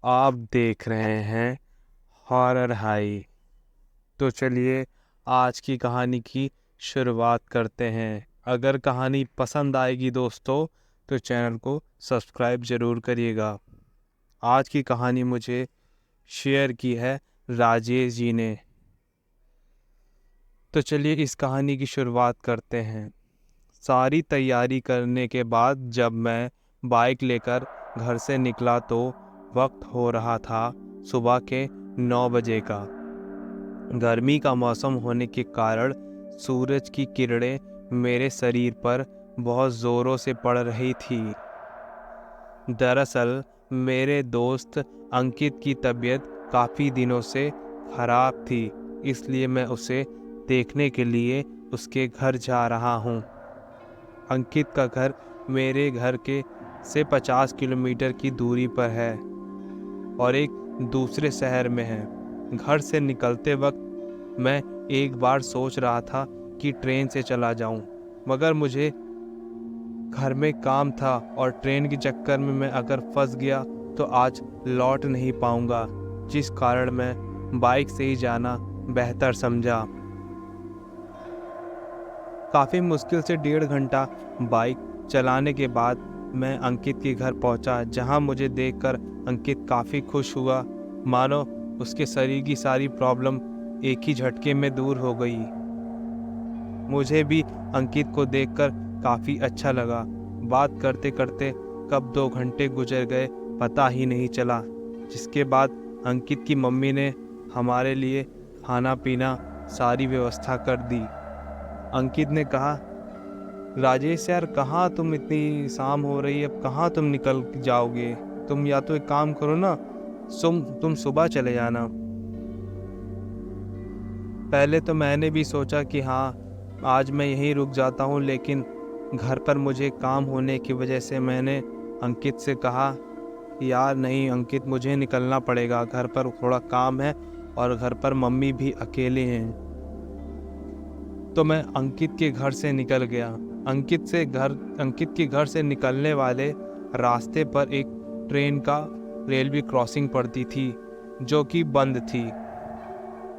आप देख रहे हैं हॉरर हाई। तो चलिए आज की कहानी की शुरुआत करते हैं। अगर कहानी पसंद आएगी दोस्तों तो चैनल को सब्सक्राइब ज़रूर करिएगा। आज की कहानी मुझे शेयर की है राजेश जी ने। तो चलिए इस कहानी की शुरुआत करते हैं। सारी तैयारी करने के बाद जब मैं बाइक लेकर घर से निकला तो वक्त हो रहा था सुबह के 9 बजे का। गर्मी का मौसम होने के कारण सूरज की किरणें मेरे शरीर पर बहुत ज़ोरों से पड़ रही थी। दरअसल मेरे दोस्त अंकित की तबीयत काफ़ी दिनों से खराब थी, इसलिए मैं उसे देखने के लिए उसके घर जा रहा हूँ। अंकित का घर मेरे घर के से 50 किलोमीटर की दूरी पर है और एक दूसरे शहर में है। घर से निकलते वक्त मैं एक बार सोच रहा था कि ट्रेन से चला जाऊं, मगर मुझे घर में काम था और ट्रेन के चक्कर में मैं अगर फंस गया तो आज लौट नहीं पाऊंगा, जिस कारण मैं बाइक से ही जाना बेहतर समझा। काफ़ी मुश्किल से 1.5 घंटा बाइक चलाने के बाद मैं अंकित के घर पहुंचा, जहां मुझे देखकर अंकित काफ़ी खुश हुआ, मानो उसके शरीर की सारी प्रॉब्लम एक ही झटके में दूर हो गई। मुझे भी अंकित को देखकर काफ़ी अच्छा लगा। बात करते करते कब 2 घंटे गुजर गए पता ही नहीं चला, जिसके बाद अंकित की मम्मी ने हमारे लिए खाना पीना सारी व्यवस्था कर दी। अंकित ने कहा, राजेश यार कहाँ तुम, इतनी शाम हो रही है, अब कहाँ तुम निकल जाओगे? तुम या तो एक काम करो ना, तुम सुबह चले जाना। पहले तो मैंने भी सोचा कि हाँ आज मैं यहीं रुक जाता हूँ, लेकिन घर पर मुझे काम होने की वजह से मैंने अंकित से कहा कि यार नहीं अंकित, मुझे निकलना पड़ेगा, घर पर थोड़ा काम है और घर पर मम्मी भी अकेले हैं। तो मैं अंकित के घर से निकल गया। अंकित के घर से निकलने वाले रास्ते पर एक ट्रेन का रेलवे क्रॉसिंग पड़ती थी, जो कि बंद थी।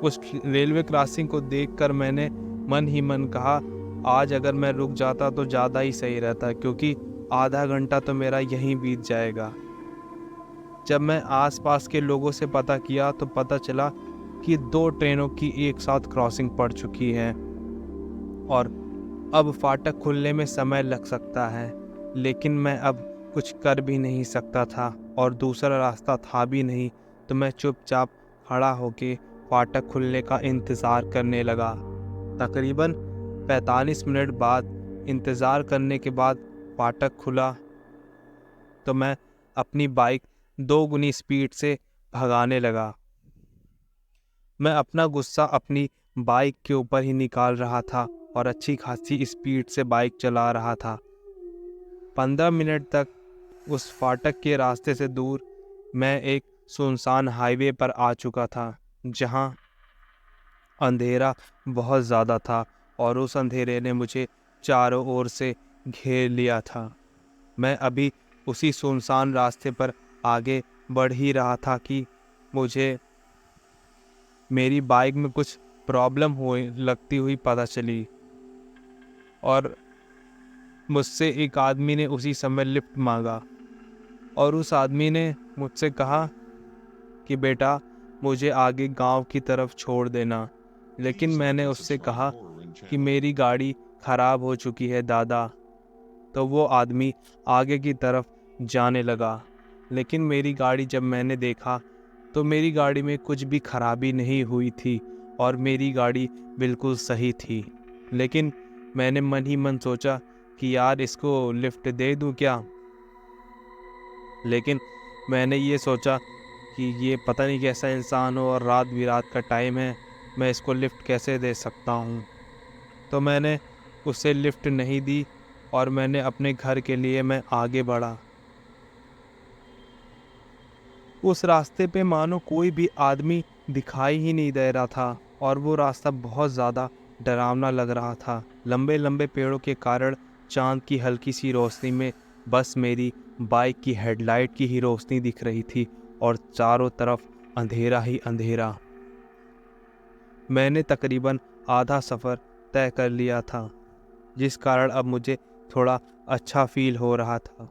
उस रेलवे क्रॉसिंग को देखकर मैंने मन ही मन कहा, आज अगर मैं रुक जाता तो ज़्यादा ही सही रहता, क्योंकि आधा घंटा तो मेरा यहीं बीत जाएगा। जब मैं आसपास के लोगों से पता किया तो पता चला कि 2 ट्रेनों की एक साथ क्रॉसिंग पड़ चुकी है और अब फाटक खुलने में समय लग सकता है, लेकिन मैं अब कुछ कर भी नहीं सकता था और दूसरा रास्ता था भी नहीं। तो मैं चुपचाप खड़ा होके फाटक खुलने का इंतज़ार करने लगा। तकरीबन 45 मिनट बाद इंतज़ार करने के बाद फाटक खुला तो मैं अपनी बाइक 2 गुनी स्पीड से भगाने लगा। मैं अपना गुस्सा अपनी बाइक के ऊपर ही निकाल रहा था और अच्छी खासी स्पीड से बाइक चला रहा था। 15 मिनट तक उस फाटक के रास्ते से दूर मैं एक सुनसान हाईवे पर आ चुका था, जहां अंधेरा बहुत ज़्यादा था और उस अंधेरे ने मुझे चारों ओर से घेर लिया था। मैं अभी उसी सुनसान रास्ते पर आगे बढ़ ही रहा था कि मुझे मेरी बाइक में कुछ प्रॉब्लम हुई लगती हुई पता चली और मुझसे एक आदमी ने उसी समय लिफ्ट मांगा और उस आदमी ने मुझसे कहा कि बेटा मुझे आगे गांव की तरफ छोड़ देना। लेकिन मैंने उससे कहा कि मेरी गाड़ी खराब हो चुकी है दादा। तो वो आदमी आगे की तरफ जाने लगा, लेकिन मेरी गाड़ी जब मैंने देखा तो मेरी गाड़ी में कुछ भी खराबी नहीं हुई थी और मेरी गाड़ी बिल्कुल सही थी। लेकिन मैंने मन ही मन सोचा कि यार इसको लिफ्ट दे दूं क्या, लेकिन मैंने ये सोचा कि ये पता नहीं कैसा इंसान हो और रात बिरात का टाइम है, मैं इसको लिफ्ट कैसे दे सकता हूँ। तो मैंने उसे लिफ्ट नहीं दी और मैंने अपने घर के लिए मैं आगे बढ़ा। उस रास्ते पे मानो कोई भी आदमी दिखाई ही नहीं दे रहा था और वो रास्ता बहुत ज़्यादा डरावना लग रहा था। लंबे लंबे पेड़ों के कारण चांद की हल्की सी रोशनी में बस मेरी बाइक की हेडलाइट की ही रोशनी दिख रही थी और चारों तरफ अंधेरा ही अंधेरा। मैंने तकरीबन आधा सफ़र तय कर लिया था, जिस कारण अब मुझे थोड़ा अच्छा फील हो रहा था।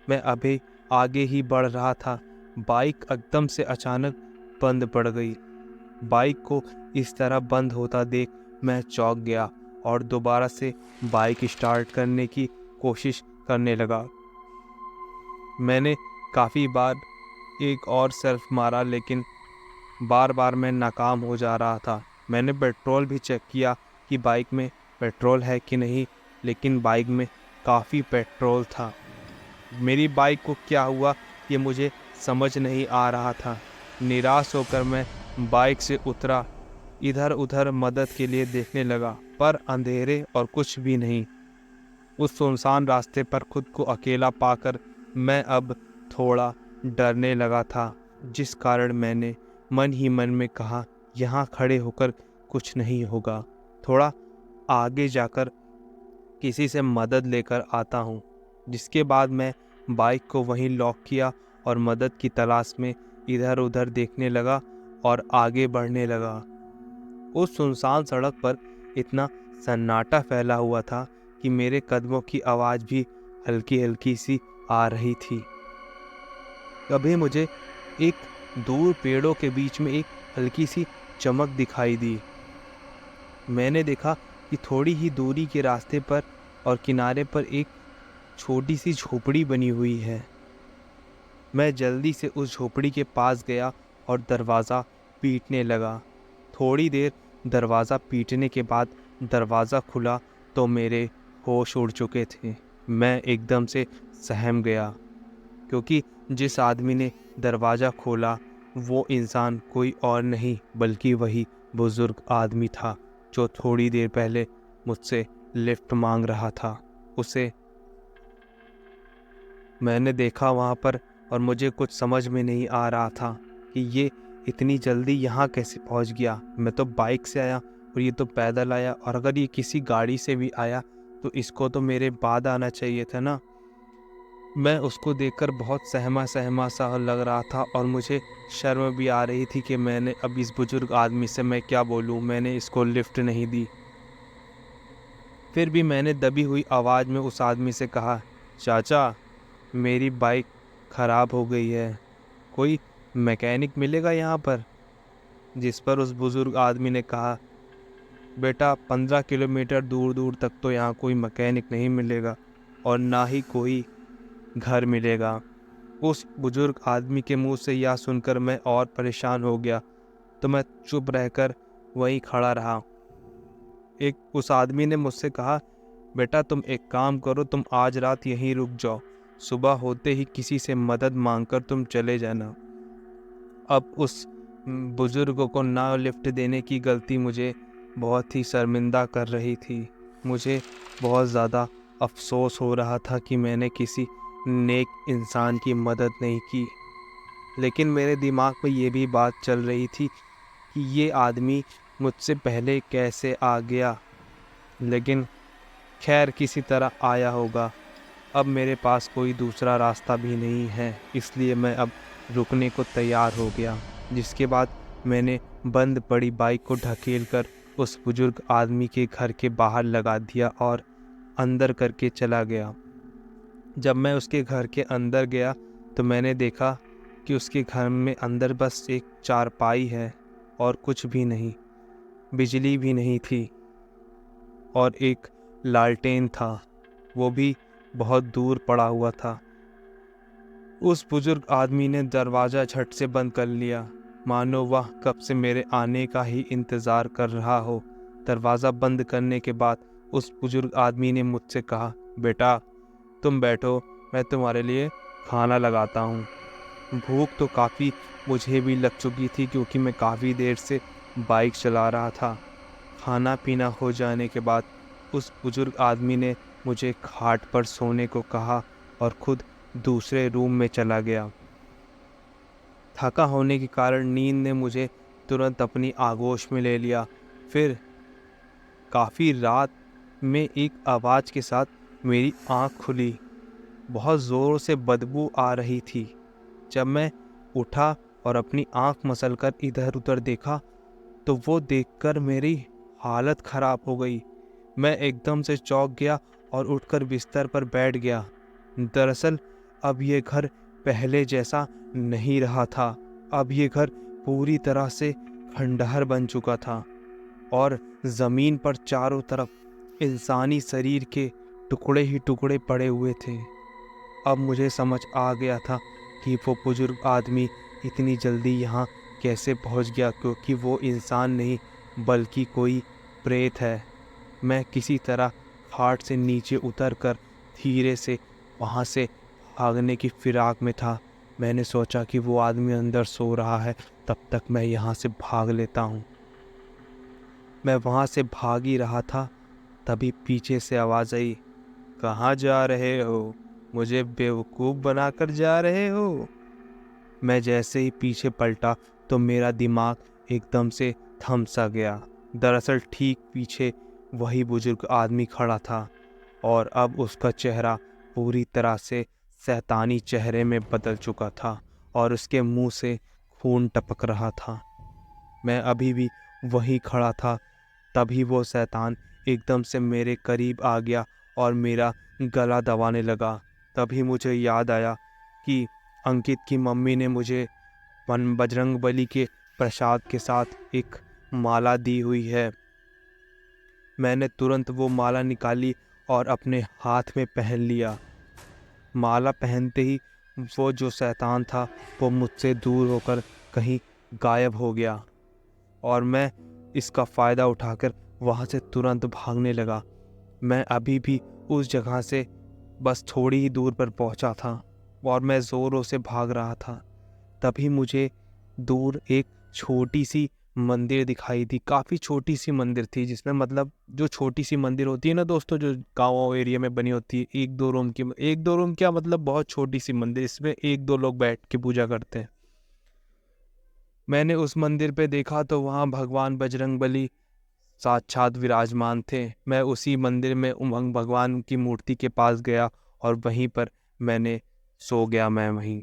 मैं अभी आगे ही बढ़ रहा था, बाइक एकदम से अचानक बंद पड़ गई। बाइक को इस तरह बंद होता देख मैं चौंक गया और दोबारा से बाइक स्टार्ट करने की कोशिश करने लगा। मैंने काफ़ी बार एक और सेल्फ मारा, लेकिन बार बार मैं नाकाम हो जा रहा था। मैंने पेट्रोल भी चेक किया कि बाइक में पेट्रोल है कि नहीं, लेकिन बाइक में काफ़ी पेट्रोल था। मेरी बाइक को क्या हुआ ये मुझे समझ नहीं आ रहा था। निराश होकर मैं बाइक से उतरा, इधर उधर मदद के लिए देखने लगा, पर अंधेरे और कुछ भी नहीं। उस सुनसान रास्ते पर खुद को अकेला पाकर मैं अब थोड़ा डरने लगा था, जिस कारण मैंने मन ही मन में कहा, यहाँ खड़े होकर कुछ नहीं होगा, थोड़ा आगे जाकर किसी से मदद लेकर आता हूँ। जिसके बाद मैं बाइक को वहीं लॉक किया और मदद की तलाश में इधर उधर देखने लगा और आगे बढ़ने लगा। उस सुनसान सड़क पर इतना सन्नाटा फैला हुआ था कि मेरे कदमों की आवाज़ भी हल्की हल्की सी आ रही थी। तभी मुझे एक दूर पेड़ों के बीच में एक हल्की सी चमक दिखाई दी। मैंने देखा कि थोड़ी ही दूरी के रास्ते पर और किनारे पर एक छोटी सी झोपड़ी बनी हुई है। मैं जल्दी से उस झोपड़ी के पास गया और दरवाज़ा पीटने लगा। थोड़ी देर दरवाज़ा पीटने के बाद दरवाज़ा खुला तो मेरे होश उड़ चुके थे। मैं एकदम से सहम गया, क्योंकि जिस आदमी ने दरवाज़ा खोला वो इंसान कोई और नहीं बल्कि वही बुज़ुर्ग आदमी था जो थोड़ी देर पहले मुझसे लिफ्ट मांग रहा था। उसे मैंने देखा वहाँ पर और मुझे कुछ समझ में नहीं आ रहा था कि ये इतनी जल्दी यहाँ कैसे पहुँच गया। मैं तो बाइक से आया और ये तो पैदल आया, और अगर ये किसी गाड़ी से भी आया तो इसको तो मेरे बाद आना चाहिए था ना। मैं उसको देखकर बहुत सहमा सहमा सा लग रहा था और मुझे शर्म भी आ रही थी कि मैंने अब इस बुजुर्ग आदमी से मैं क्या बोलूँ, मैंने इसको लिफ्ट नहीं दी। फिर भी मैंने दबी हुई आवाज़ में उस आदमी से कहा, चाचा मेरी बाइक ख़राब हो गई है, कोई मैकेनिक मिलेगा यहाँ पर? जिस पर उस बुज़ुर्ग आदमी ने कहा, बेटा 15 किलोमीटर दूर दूर तक तो यहाँ कोई मैकेनिक नहीं मिलेगा और ना ही कोई घर मिलेगा। उस बुजुर्ग आदमी के मुंह से यह सुनकर मैं और परेशान हो गया, तो मैं चुप रहकर वहीं खड़ा रहा। उस आदमी ने मुझसे कहा, बेटा तुम एक काम करो, तुम आज रात यहीं रुक जाओ, सुबह होते ही किसी से मदद मांगकर तुम चले जाना। अब उस बुजुर्ग को ना लिफ्ट देने की गलती मुझे बहुत ही शर्मिंदा कर रही थी। मुझे बहुत ज़्यादा अफसोस हो रहा था कि मैंने किसी नेक इंसान की मदद नहीं की। लेकिन मेरे दिमाग में ये भी बात चल रही थी कि ये आदमी मुझसे पहले कैसे आ गया, लेकिन खैर किसी तरह आया होगा। अब मेरे पास कोई दूसरा रास्ता भी नहीं है, इसलिए मैं अब रुकने को तैयार हो गया। जिसके बाद मैंने बंद पड़ी बाइक को ढकेलकर उस बुजुर्ग आदमी के घर के बाहर लगा दिया और अंदर करके चला गया। जब मैं उसके घर के अंदर गया तो मैंने देखा कि उसके घर में अंदर बस एक चारपाई है और कुछ भी नहीं। बिजली भी नहीं थी और एक लालटेन था, वो भी बहुत दूर पड़ा हुआ था। उस बुजुर्ग आदमी ने दरवाज़ा झट से बंद कर लिया, मानो वह कब से मेरे आने का ही इंतज़ार कर रहा हो। दरवाज़ा बंद करने के बाद उस बुजुर्ग आदमी ने मुझसे कहा, बेटा तुम बैठो, मैं तुम्हारे लिए खाना लगाता हूँ। भूख तो काफ़ी मुझे भी लग चुकी थी, क्योंकि मैं काफ़ी देर से बाइक चला रहा था। खाना पीना हो जाने के बाद उस बुजुर्ग आदमी ने मुझे खाट पर सोने को कहा और खुद दूसरे रूम में चला गया। थका होने के कारण नींद ने मुझे तुरंत अपनी आगोश में ले लिया। फिर काफ़ी रात में एक आवाज़ के साथ मेरी आँख खुली। बहुत ज़ोर से बदबू आ रही थी। जब मैं उठा और अपनी आंख मसलकर इधर उधर देखा तो वो देखकर मेरी हालत खराब हो गई। मैं एकदम से चौंक गया और उठकर बिस्तर पर बैठ गया। दरअसल अब ये घर पहले जैसा नहीं रहा था। अब ये घर पूरी तरह से खंडहर बन चुका था और ज़मीन पर चारों तरफ इंसानी शरीर के टुकड़े ही टुकड़े पड़े हुए थे। अब मुझे समझ आ गया था कि वो बुजुर्ग आदमी इतनी जल्दी यहाँ कैसे पहुँच गया, क्योंकि वो इंसान नहीं बल्कि कोई प्रेत है। मैं किसी तरह खाट से नीचे उतरकर धीरे से वहाँ से भागने की फिराक में था। मैंने सोचा कि वो आदमी अंदर सो रहा है, तब तक मैं यहाँ से भाग लेता हूँ। मैं वहाँ से भाग ही रहा था, तभी पीछे से आवाज़ आई, कहाँ जा रहे हो? मुझे बेवकूफ़ बनाकर जा रहे हो? मैं जैसे ही पीछे पलटा तो मेरा दिमाग एकदम से थम सा गया। दरअसल ठीक पीछे वही बुजुर्ग आदमी खड़ा था और अब उसका चेहरा पूरी तरह से शैतानी चेहरे में बदल चुका था और उसके मुंह से खून टपक रहा था। मैं अभी भी वहीं खड़ा था, तभी वो शैतान एकदम से मेरे करीब आ गया और मेरा गला दबाने लगा। तभी मुझे याद आया कि अंकित की मम्मी ने मुझे बजरंगबली के प्रसाद के साथ एक माला दी हुई है। मैंने तुरंत वो माला निकाली और अपने हाथ में पहन लिया। माला पहनते ही वो जो शैतान था वो मुझसे दूर होकर कहीं गायब हो गया और मैं इसका फ़ायदा उठाकर वहाँ से तुरंत भागने लगा। मैं अभी भी उस जगह से बस थोड़ी ही दूर पर पहुँचा था और मैं ज़ोरों से भाग रहा था। तभी मुझे दूर एक छोटी सी मंदिर दिखाई दी। काफ़ी छोटी सी मंदिर थी, जिसमें मतलब जो छोटी सी मंदिर होती है ना दोस्तों, जो गाँव एरिया में बनी होती है, एक दो रूम क्या मतलब बहुत छोटी सी मंदिर, इसमें एक दो लोग बैठ के पूजा करते हैं। मैंने उस मंदिर पे देखा तो वहाँ भगवान बजरंगबली साक्षात विराजमान थे। मैं उसी मंदिर में उमंग भगवान की मूर्ति के पास गया और वहीं पर मैंने सो गया। मैं वहीं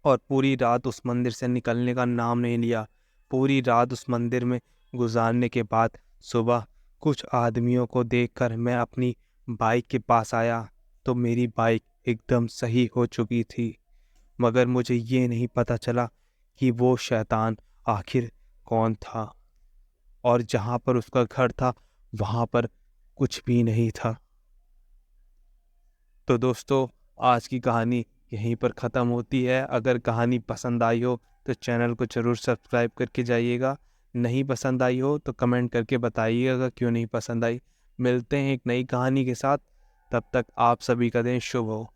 और पूरी रात उस मंदिर से निकलने का नाम नहीं लिया। पूरी रात उस मंदिर में गुजारने के बाद सुबह कुछ आदमियों को देखकर मैं अपनी बाइक के पास आया तो मेरी बाइक एकदम सही हो चुकी थी, मगर मुझे ये नहीं पता चला कि वो शैतान आखिर कौन था और जहाँ पर उसका घर था वहाँ पर कुछ भी नहीं था। तो दोस्तों, आज की कहानी यहीं पर ख़त्म होती है। अगर कहानी पसंद आई हो तो चैनल को ज़रूर सब्सक्राइब करके जाइएगा। नहीं पसंद आई हो तो कमेंट करके बताइएगा क्यों नहीं पसंद आई। मिलते हैं एक नई कहानी के साथ, तब तक आप सभी का दिन शुभ हो।